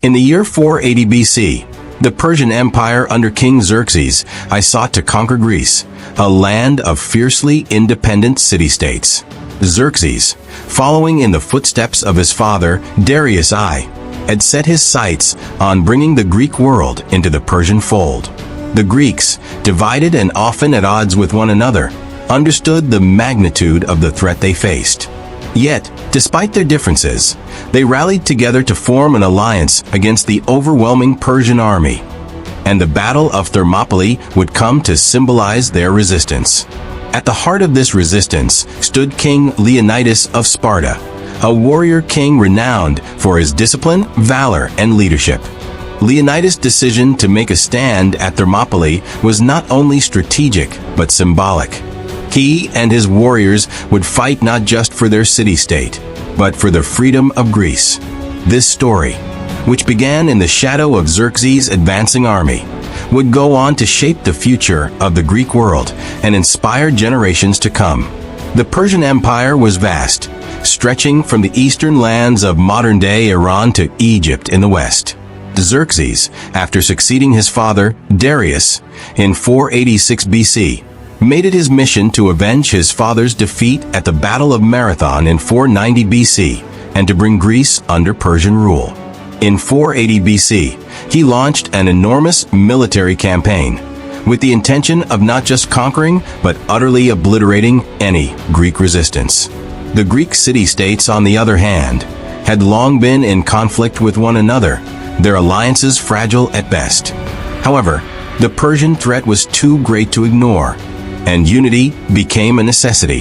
In the year 480 BC, the Persian Empire under King Xerxes I sought to conquer Greece, a land of fiercely independent city-states. Xerxes, following in the footsteps of his father, Darius I, had set his sights on bringing the Greek world into the Persian fold. The Greeks, divided and often at odds with one another, understood the magnitude of the threat they faced. Yet, despite their differences, they rallied together to form an alliance against the overwhelming Persian army. And the Battle of Thermopylae would come to symbolize their resistance. At the heart of this resistance stood King Leonidas of Sparta, a warrior king renowned for his discipline, valor, and leadership. Leonidas' decision to make a stand at Thermopylae was not only strategic, but symbolic. He and his warriors would fight not just for their city-state, but for the freedom of Greece. This story, which began in the shadow of Xerxes' advancing army, would go on to shape the future of the Greek world and inspire generations to come. The Persian Empire was vast, stretching from the eastern lands of modern-day Iran to Egypt in the west. Xerxes, after succeeding his father, Darius, in 486 BC, made it his mission to avenge his father's defeat at the Battle of Marathon in 490 BC and to bring Greece under Persian rule. In 480 BC, he launched an enormous military campaign with the intention of not just conquering but utterly obliterating any Greek resistance. The Greek city-states, on the other hand, had long been in conflict with one another, their alliances fragile at best. However, the Persian threat was too great to ignore, and unity became a necessity.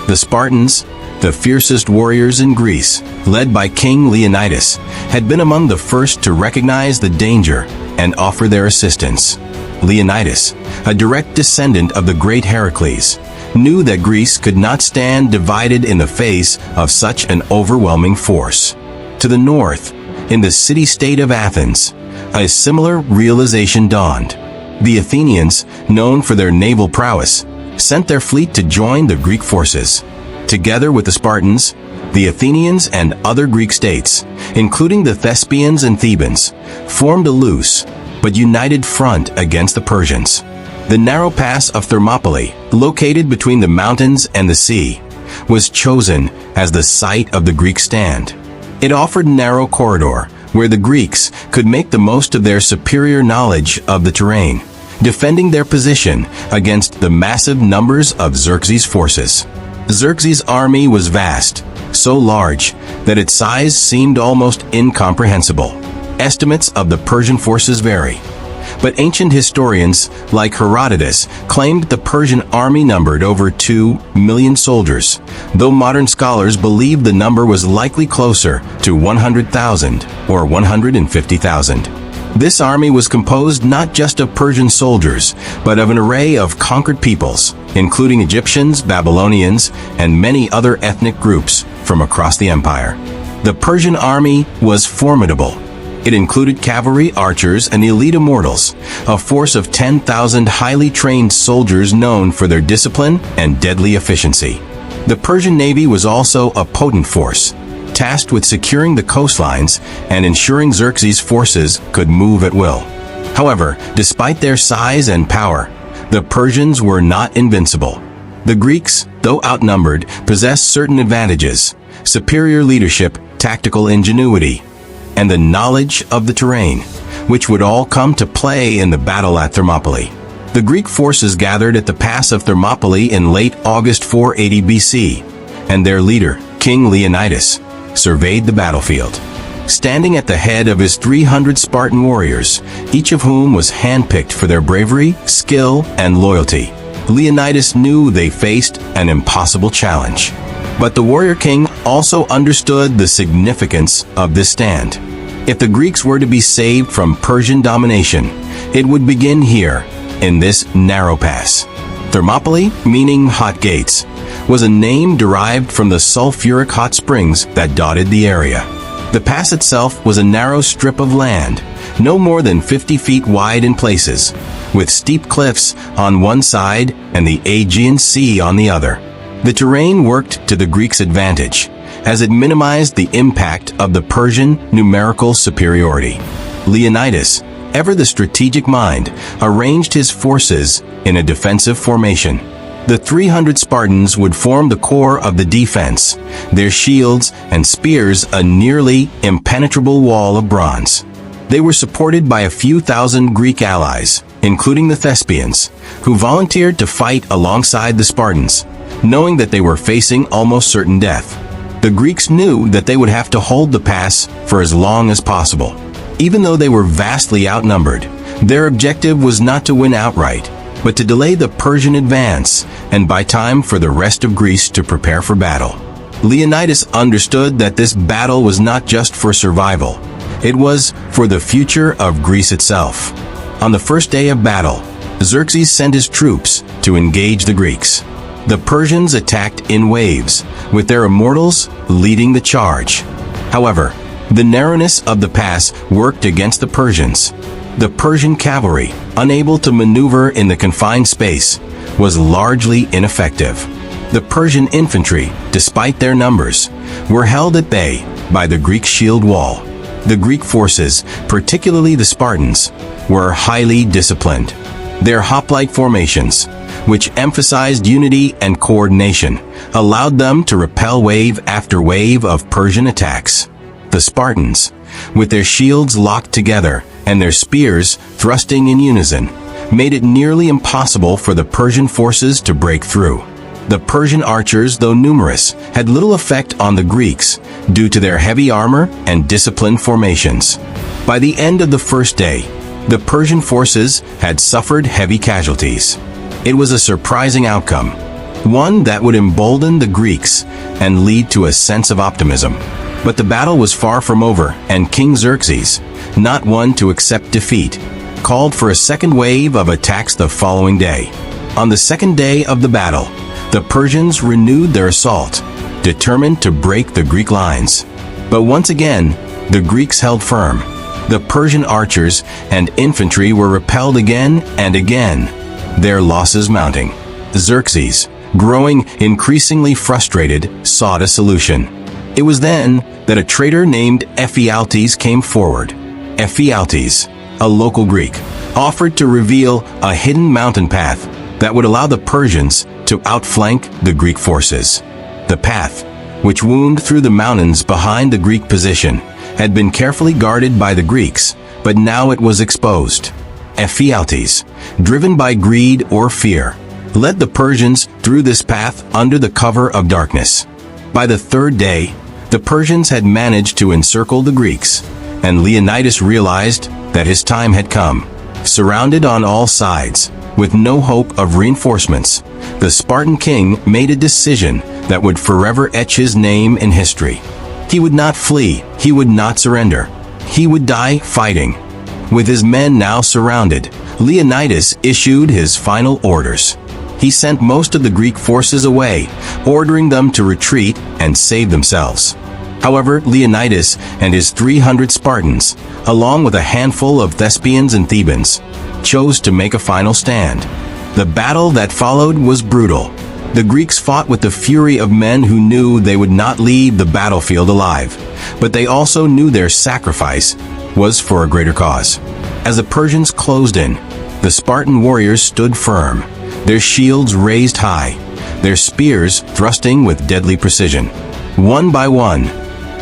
The Spartans, the fiercest warriors in Greece, led by King Leonidas, had been among the first to recognize the danger and offer their assistance. Leonidas, a direct descendant of the great Heracles, knew that Greece could not stand divided in the face of such an overwhelming force. To the north, in the city-state of Athens, a similar realization dawned. The Athenians, known for their naval prowess, sent their fleet to join the Greek forces. Together with the Spartans, the Athenians and other Greek states, including the Thespians and Thebans, formed a loose but united front against the Persians. The narrow pass of Thermopylae, located between the mountains and the sea, was chosen as the site of the Greek stand. It offered a narrow corridor where the Greeks could make the most of their superior knowledge of the terrain, defending their position against the massive numbers of Xerxes' forces. Xerxes' army was vast, so large that its size seemed almost incomprehensible. Estimates of the Persian forces vary, but ancient historians like Herodotus claimed the Persian army numbered over 2 million soldiers, though modern scholars believe the number was likely closer to 100,000 or 150,000. This army was composed not just of Persian soldiers, but of an array of conquered peoples, including Egyptians, Babylonians, and many other ethnic groups from across the empire. The Persian army was formidable. It included cavalry, archers, and the elite Immortals, a force of 10,000 highly trained soldiers known for their discipline and deadly efficiency. The Persian navy was also a potent force, tasked with securing the coastlines and ensuring Xerxes' forces could move at will. However, despite their size and power, the Persians were not invincible. The Greeks, though outnumbered, possessed certain advantages: superior leadership, tactical ingenuity, and the knowledge of the terrain, which would all come to play in the battle at Thermopylae. The Greek forces gathered at the pass of Thermopylae in late August 480 BC, and their leader, King Leonidas, surveyed the battlefield. Standing at the head of his 300 Spartan warriors, each of whom was handpicked for their bravery, skill, and loyalty, Leonidas knew they faced an impossible challenge. But the warrior king also understood the significance of this stand. If the Greeks were to be saved from Persian domination, it would begin here, in this narrow pass. Thermopylae, meaning hot gates, was a name derived from the sulfuric hot springs that dotted the area. The pass itself was a narrow strip of land, no more than 50 feet wide in places, with steep cliffs on one side and the Aegean Sea on the other. The terrain worked to the Greeks' advantage, as it minimized the impact of the Persian numerical superiority. Leonidas, ever the strategic mind, arranged his forces in a defensive formation. The 300 Spartans would form the core of the defense, their shields and spears a nearly impenetrable wall of bronze. They were supported by a few thousand Greek allies, including the Thespians, who volunteered to fight alongside the Spartans, knowing that they were facing almost certain death. The Greeks knew that they would have to hold the pass for as long as possible. Even though they were vastly outnumbered, their objective was not to win outright, but to delay the Persian advance and buy time for the rest of Greece to prepare for battle. Leonidas understood that this battle was not just for survival. It was for the future of Greece itself. On the first day of battle, Xerxes sent his troops to engage the Greeks. The Persians attacked in waves, with their Immortals leading the charge. However, the narrowness of the pass worked against the Persians. The Persian cavalry, unable to maneuver in the confined space, was largely ineffective. The Persian infantry, despite their numbers, were held at bay by the Greek shield wall. The Greek forces, particularly the Spartans, were highly disciplined. Their hoplite formations, which emphasized unity and coordination, allowed them to repel wave after wave of Persian attacks. The Spartans, with their shields locked together and their spears thrusting in unison, made it nearly impossible for the Persian forces to break through. The Persian archers, though numerous, had little effect on the Greeks due to their heavy armor and disciplined formations. By the end of the first day, the Persian forces had suffered heavy casualties. It was a surprising outcome, one that would embolden the Greeks and lead to a sense of optimism. But the battle was far from over, and King Xerxes, not one to accept defeat, called for a second wave of attacks the following day. On the second day of the battle, the Persians renewed their assault, determined to break the Greek lines. But once again, the Greeks held firm. The Persian archers and infantry were repelled again and again, their losses mounting. Xerxes, growing increasingly frustrated, sought a solution. It was then that a traitor named Ephialtes came forward. Ephialtes, a local Greek, offered to reveal a hidden mountain path that would allow the Persians to outflank the Greek forces. The path, which wound through the mountains behind the Greek position, had been carefully guarded by the Greeks, but now it was exposed. Ephialtes, driven by greed or fear, led the Persians through this path under the cover of darkness. By the third day, the Persians had managed to encircle the Greeks, and Leonidas realized that his time had come. Surrounded on all sides, with no hope of reinforcements, the Spartan king made a decision that would forever etch his name in history. He would not flee, he would not surrender. He would die fighting. With his men now surrounded, Leonidas issued his final orders. He sent most of the Greek forces away, ordering them to retreat and save themselves. However, Leonidas and his 300 Spartans, along with a handful of Thespians and Thebans, chose to make a final stand. The battle that followed was brutal. The Greeks fought with the fury of men who knew they would not leave the battlefield alive, but they also knew their sacrifice was for a greater cause. As the Persians closed in, the Spartan warriors stood firm, their shields raised high, their spears thrusting with deadly precision. One by one,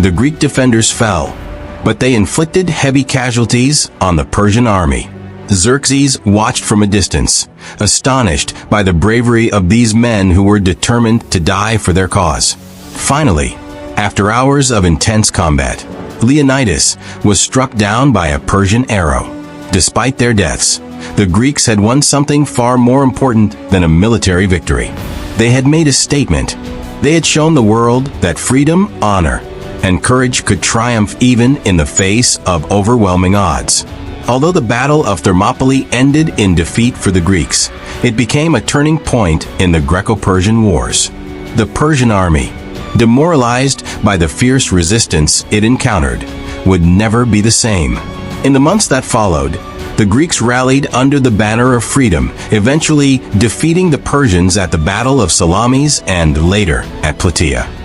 the Greek defenders fell, but they inflicted heavy casualties on the Persian army. Xerxes watched from a distance, astonished by the bravery of these men who were determined to die for their cause. Finally, after hours of intense combat, Leonidas was struck down by a Persian arrow. Despite their deaths, the Greeks had won something far more important than a military victory. They had made a statement. They had shown the world that freedom, honor, and courage could triumph even in the face of overwhelming odds. Although the Battle of Thermopylae ended in defeat for the Greeks, it became a turning point in the Greco-Persian Wars. The Persian army, demoralized by the fierce resistance it encountered, would never be the same. In the months that followed, the Greeks rallied under the banner of freedom, eventually defeating the Persians at the Battle of Salamis and later at Plataea.